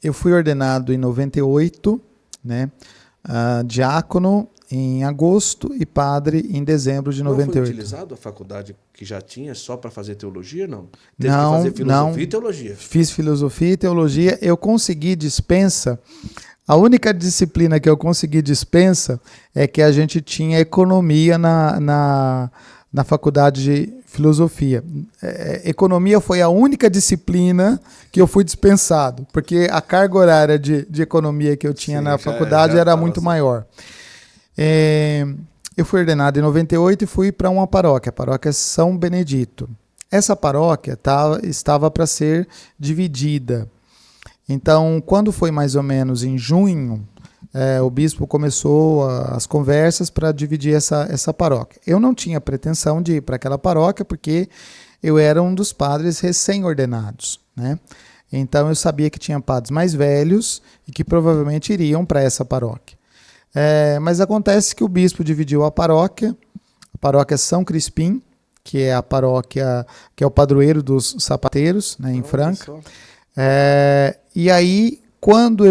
eu fui ordenado em 98, né? Diácono em agosto e padre em dezembro de Não foi 98. utilizado a faculdade que já tinha só para fazer teologia, não? Teve que Não, fazer filosofia não. e teologia. Fiz filosofia e teologia. Eu consegui dispensa. A única disciplina que eu consegui dispensa é que a gente tinha economia na faculdade de filosofia. Economia foi a única disciplina que eu fui dispensado, porque a carga horária de economia que eu tinha na faculdade era muito maior. Eu fui ordenado em 98 e fui para uma paróquia, a paróquia São Benedito. Essa paróquia estava para ser dividida. Então, quando foi mais ou menos em junho, o bispo começou as conversas para dividir essa paróquia. Eu não tinha pretensão de ir para aquela paróquia, porque eu era um dos padres recém-ordenados, né? Então, eu sabia que tinha padres mais velhos e que provavelmente iriam para essa paróquia. Mas acontece que o bispo dividiu a paróquia São Crispim, que é a paróquia, que é o padroeiro dos sapateiros, né, em Franca. E aí, quando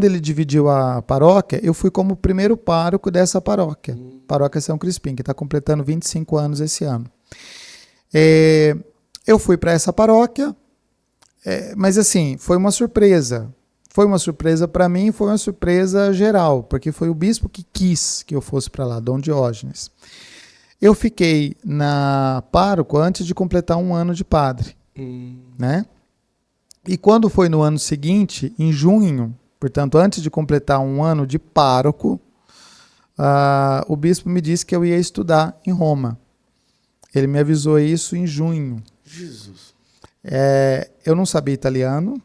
ele dividiu a paróquia, eu fui como primeiro pároco dessa paróquia, paróquia São Crispim, que está completando 25 anos esse ano. Eu fui para essa paróquia, mas assim, foi uma surpresa. Foi uma surpresa para mim, foi uma surpresa geral, porque foi o bispo que quis que eu fosse para lá, Dom Diógenes. Eu fiquei na pároco antes de completar um ano de padre, né? E quando foi no ano seguinte, em junho, portanto, antes de completar um ano de pároco, o bispo me disse que eu ia estudar em Roma. Ele me avisou isso em junho. Jesus. Eu não sabia italiano,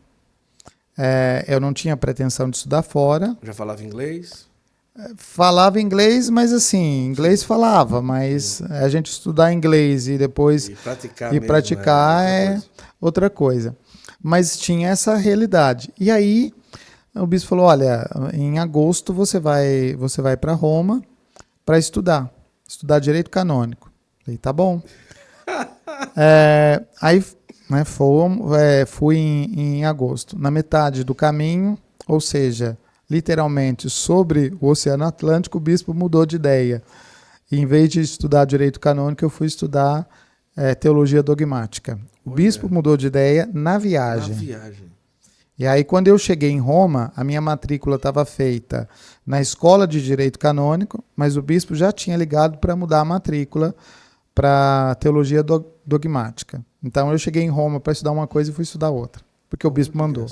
eu não tinha pretensão de estudar fora. Já falava inglês? Falava inglês, mas assim, inglês falava, mas a gente estudar inglês e depois praticar é outra coisa. Mas tinha essa realidade. E aí o bispo falou, olha, em agosto você vai para Roma para estudar direito canônico. Falei, tá bom. Aí, né, fui em agosto. Na metade do caminho, ou seja, literalmente sobre o Oceano Atlântico, o bispo mudou de ideia. E, em vez de estudar direito canônico, eu fui estudar teologia dogmática. O bispo mudou de ideia na viagem. E aí, quando eu cheguei em Roma, a minha matrícula estava feita na escola de direito canônico, mas o bispo já tinha ligado para mudar a matrícula para teologia dogmática. Então, eu cheguei em Roma para estudar uma coisa e fui estudar outra, porque o bispo mandou.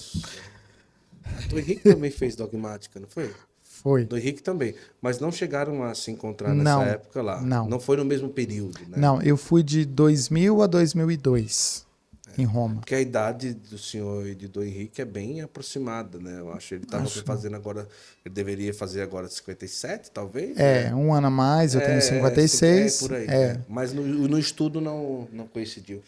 Dom Henrique também fez dogmática, não foi? Foi. Dom Henrique também. Mas não chegaram a se encontrar nessa época lá? Não foi no mesmo período, né? Não, eu fui de 2000 a 2002 em Roma. Porque a idade do senhor e de Dom Henrique é bem aproximada, né? Eu acho que ele estava fazendo agora... Ele deveria fazer agora 57, talvez? Um ano a mais, eu tenho 56. Por aí. Mas no estudo não coincidiu.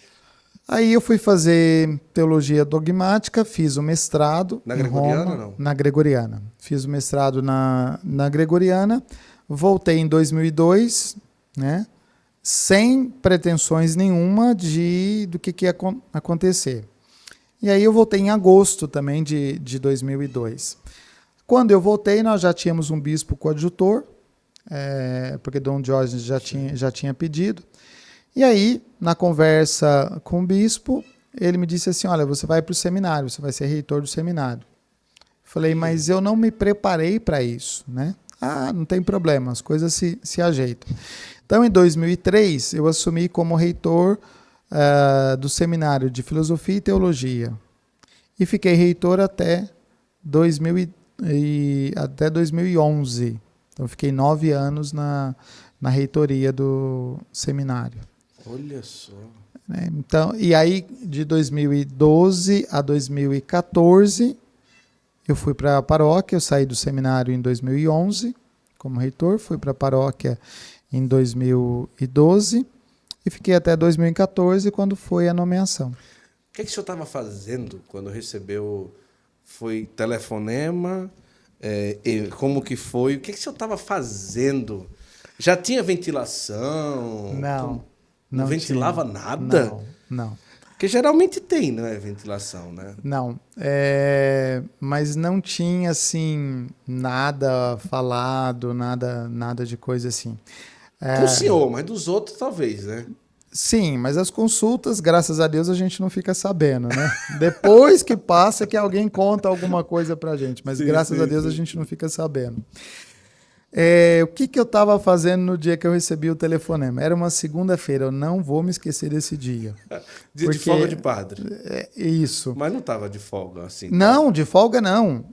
Aí eu fui fazer teologia dogmática, fiz o mestrado na em Gregoriana, Roma, não? Na Gregoriana. Fiz o mestrado na Gregoriana, voltei em 2002, né, sem pretensões nenhuma do que ia acontecer. E aí eu voltei em agosto também de 2002. Quando eu voltei, nós já tínhamos um bispo coadjutor, porque Dom Diógenes já tinha pedido. E aí, na conversa com o bispo, ele me disse assim, olha, você vai para o seminário, você vai ser reitor do seminário. Falei, mas eu não me preparei para isso, né? Não tem problema, as coisas se ajeitam. Então, em 2003, eu assumi como reitor do seminário de Filosofia e Teologia. E fiquei reitor até 2011. Então, fiquei 9 anos na reitoria do seminário. Olha só. Então, e aí, de 2012 a 2014, eu fui para a paróquia, eu saí do seminário em 2011, como reitor, fui para a paróquia em 2012 e fiquei até 2014, quando foi a nomeação. O que o senhor estava fazendo quando recebeu? Foi telefonema? Como que foi? O que o senhor estava fazendo? Já tinha ventilação? Não. Não ventilava nada? Não. Porque geralmente tem, né, ventilação, né? Não, mas não tinha assim nada falado, nada de coisa assim. Com o senhor, mas dos outros talvez, né? Sim, mas as consultas, graças a Deus, a gente não fica sabendo, né? Depois que passa que alguém conta alguma coisa pra gente, mas Sim, graças a sim, Deus a sim. gente não fica sabendo. O que eu estava fazendo no dia que eu recebi o telefonema? Era uma segunda-feira, eu não vou me esquecer desse dia. Dia de folga Porque de padre. isso. Mas não tava de folga, assim, tava. Não, de folga não.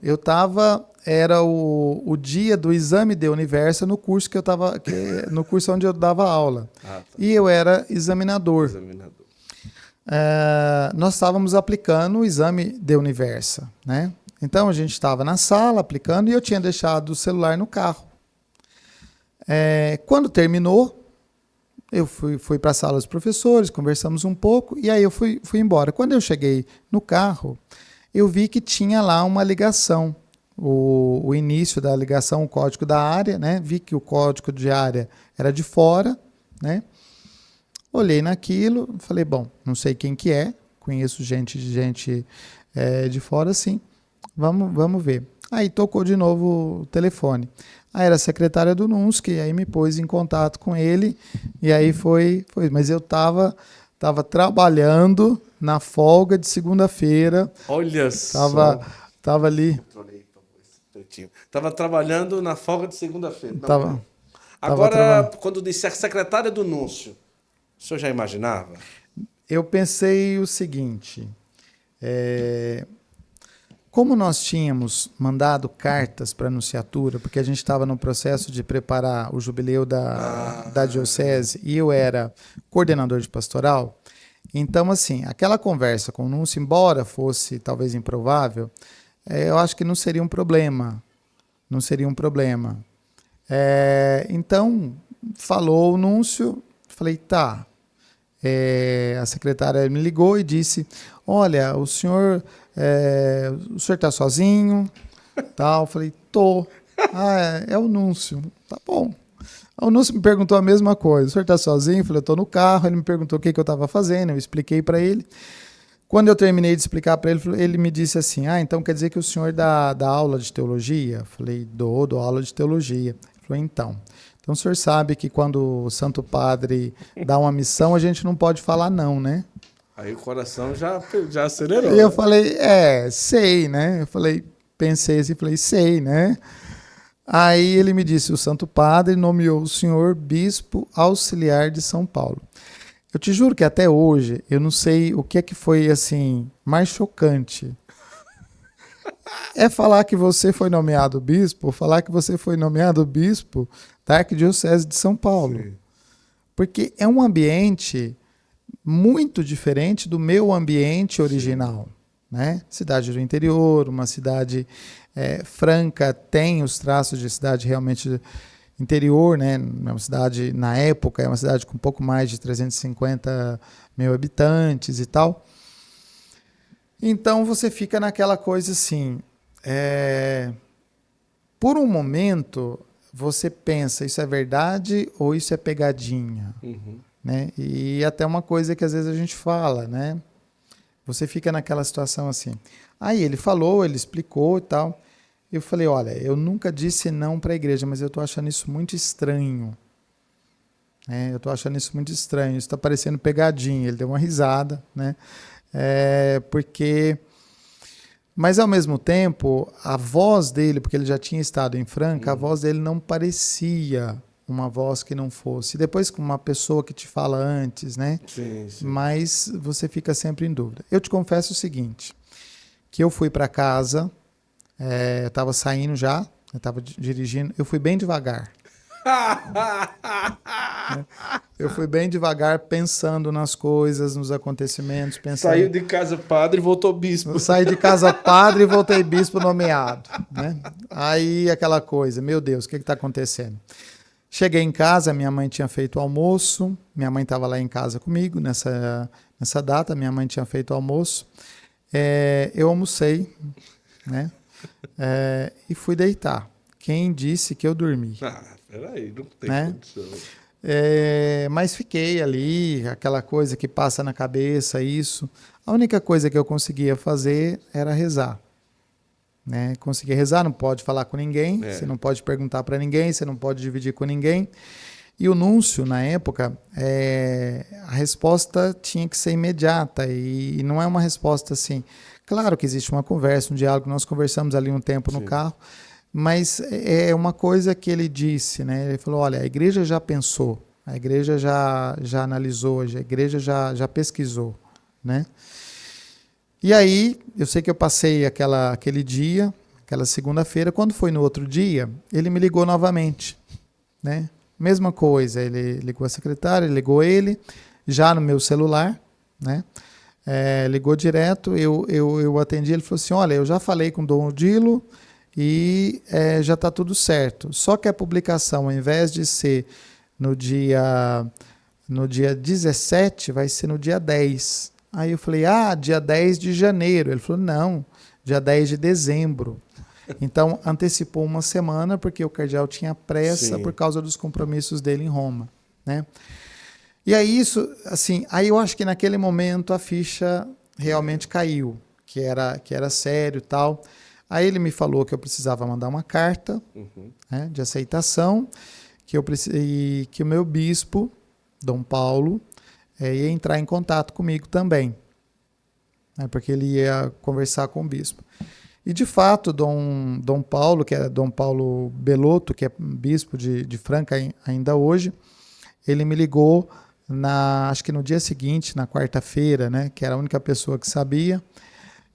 Era o dia do exame de universo no curso que eu tava, no curso onde eu dava aula. Ah, tá. E eu era examinador. Examinador. Nós estávamos aplicando o exame de universo, né? Então a gente estava na sala aplicando e eu tinha deixado o celular no carro. Quando terminou, eu fui para a sala dos professores, conversamos um pouco e aí eu fui embora. Quando eu cheguei no carro, eu vi que tinha lá uma ligação, o início da ligação, o código da área, né? Vi que o código de área era de fora, né? Olhei naquilo, falei, bom, não sei quem que é, conheço gente de fora, sim, vamos ver. Aí tocou de novo o telefone. Aí era a secretária do NUNSC, aí me pôs em contato com ele, e aí foi. Mas eu tava trabalhando na folga de segunda-feira, Olha só. tava ali, Tava trabalhando na folga de segunda-feira. Não, tava, tava agora, trabalhando. quando disse a secretária do Núncio, o senhor já imaginava? Eu pensei o seguinte, como nós tínhamos mandado cartas para a anunciatura, porque a gente estava no processo de preparar o jubileu da diocese e eu era coordenador de pastoral, então, assim, aquela conversa com o Núncio, embora fosse talvez improvável, eu acho que não seria um problema. Não seria um problema. Então, falou o Núncio, falei, tá. A secretária me ligou e disse, olha, o senhor está sozinho? Tal. Eu falei, tô. Ah, é o Núncio. Tá bom. O Núncio me perguntou a mesma coisa. O senhor está sozinho? Eu falei, eu estou no carro. Ele me perguntou o que eu estava fazendo. Eu expliquei para ele. Quando eu terminei de explicar para ele, ele me disse assim, então quer dizer que o senhor dá aula de teologia? Eu falei, dou aula de teologia. Ele falou, então o senhor sabe que quando o Santo Padre dá uma missão, a gente não pode falar não, né? Aí o coração já acelerou. E eu falei, sei, né? Pensei assim, falei, sei, né? Aí ele me disse, o Santo Padre nomeou o senhor bispo auxiliar de São Paulo. Eu te juro que até hoje eu não sei o que é que foi assim mais chocante. É falar que você foi nomeado bispo, ou falar que você foi nomeado bispo da Arquidiocese de São Paulo. Sim. Porque é um ambiente muito diferente do meu ambiente original. Né? Cidade do interior, uma cidade franca, tem os traços de cidade realmente interior, né? É uma cidade, na época, é uma cidade com um pouco mais de 350 mil habitantes e tal. Então você fica naquela coisa assim, por um momento você pensa, isso é verdade ou isso é pegadinha? Uhum. Né? E até uma coisa que às vezes a gente fala, né? Você fica naquela situação assim. Aí ele falou, ele explicou e tal. Eu falei, olha, eu nunca disse não para a igreja, mas eu estou achando isso muito estranho. Eu estou achando isso muito estranho. Isso está parecendo pegadinha. Ele deu uma risada, né? Porque... Mas, ao mesmo tempo, a voz dele, porque ele já tinha estado em Franca, a voz dele não parecia uma voz que não fosse. Depois, com uma pessoa que te fala antes, né? Sim, sim. Mas você fica sempre em dúvida. Eu te confesso o seguinte, que eu fui para casa, eu estava saindo já, eu estava dirigindo, eu fui bem devagar. Eu fui bem devagar, pensando nas coisas, nos acontecimentos. Saiu de casa padre e voltou bispo. Saí de casa padre e voltei bispo nomeado. Né? Aí aquela coisa, meu Deus, o que está acontecendo? Cheguei em casa, minha mãe tinha feito almoço, minha mãe estava lá em casa comigo nessa data, minha mãe tinha feito almoço. Eu almocei, né? E fui deitar. Quem disse que eu dormi? Peraí, não tem né? condição. Mas fiquei ali, aquela coisa que passa na cabeça, isso. A única coisa que eu conseguia fazer era rezar. Né? Conseguia rezar, não pode falar com ninguém, você não pode perguntar para ninguém, você não pode dividir com ninguém. E o núncio, na época, a resposta tinha que ser imediata e não é uma resposta assim. Claro que existe uma conversa, um diálogo, nós conversamos ali um tempo no carro, mas é uma coisa que ele disse, né? Ele falou, olha, a igreja já pensou, a igreja já analisou, a igreja já pesquisou, né? E aí, eu sei que eu passei aquele dia, aquela segunda-feira, quando foi no outro dia, ele me ligou novamente, né? Mesma coisa, ele ligou a secretária, ligou ele, já no meu celular, né? Ligou direto, eu atendi, ele falou assim, olha, eu já falei com o Dom Odilo e já está tudo certo. Só que a publicação, ao invés de ser no dia 17, vai ser no dia 10. Aí eu falei, dia 10 de janeiro. Ele falou, não, dia 10 de dezembro. Então, antecipou uma semana, porque o cardeal tinha pressa por causa dos compromissos dele em Roma, né? E aí isso, assim, aí eu acho que naquele momento a ficha realmente caiu, que era sério e tal. Aí ele me falou que eu precisava mandar uma carta né, de aceitação, e que o meu bispo, Dom Paulo, ia entrar em contato comigo também, né, porque ele ia conversar com o bispo. E, de fato, Dom Paulo, que era Dom Paulo Belotto, que é bispo de Franca ainda hoje, ele me ligou, acho que no dia seguinte, na quarta-feira, né, que era a única pessoa que sabia,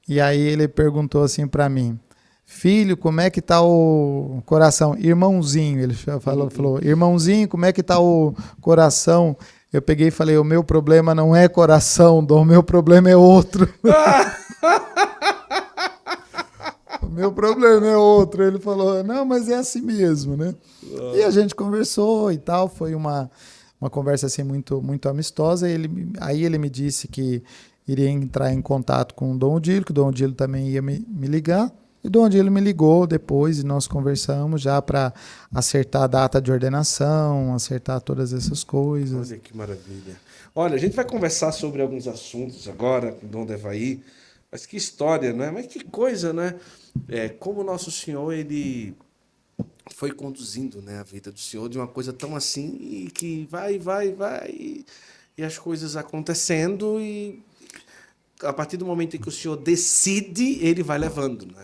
e aí ele perguntou assim para mim, filho, como é que tá o coração? Irmãozinho, ele falou, irmãozinho, como é que tá o coração? Eu peguei e falei, o meu problema não é coração, Dom, o meu problema é outro. O meu problema é outro. Ele falou, não, mas é assim mesmo, né? E a gente conversou e tal, foi uma conversa assim muito, muito amistosa. Aí ele me disse que iria entrar em contato com o Dom Odilo, que o Dom Odilo também ia me ligar. E o Dom Odilo me ligou depois e nós conversamos já para acertar a data de ordenação, acertar todas essas coisas. Olha que maravilha. Olha, a gente vai conversar sobre alguns assuntos agora com o Dom Devaí, mas que história, né? Mas que coisa, né? Como o Nosso Senhor, ele foi conduzindo, né, a vida do Senhor de uma coisa tão assim, e que vai, e as coisas acontecendo, e a partir do momento em que o Senhor decide, ele vai levando, né?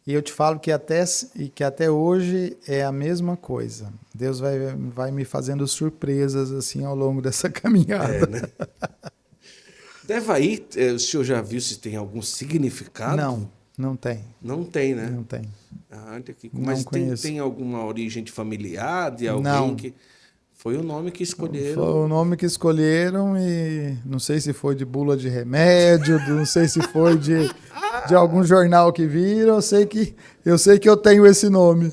E eu te falo que até hoje é a mesma coisa. Deus vai me fazendo surpresas assim ao longo dessa caminhada. Né? Devaí, o senhor já viu se tem algum significado? Não tem. Não tem, né? Não tem. Mas tem alguma origem de familiar, de alguém que... Foi o nome que escolheram. Foi o nome que escolheram e não sei se foi de bula de remédio, não sei se foi de algum jornal que viram, eu sei que eu tenho esse nome.